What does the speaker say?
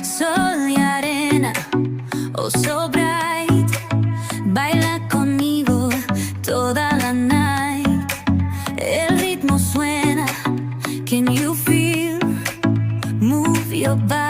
Sol y arena, oh so bright, baila conmigo toda la night. El ritmo suena, can you feel? Move your body.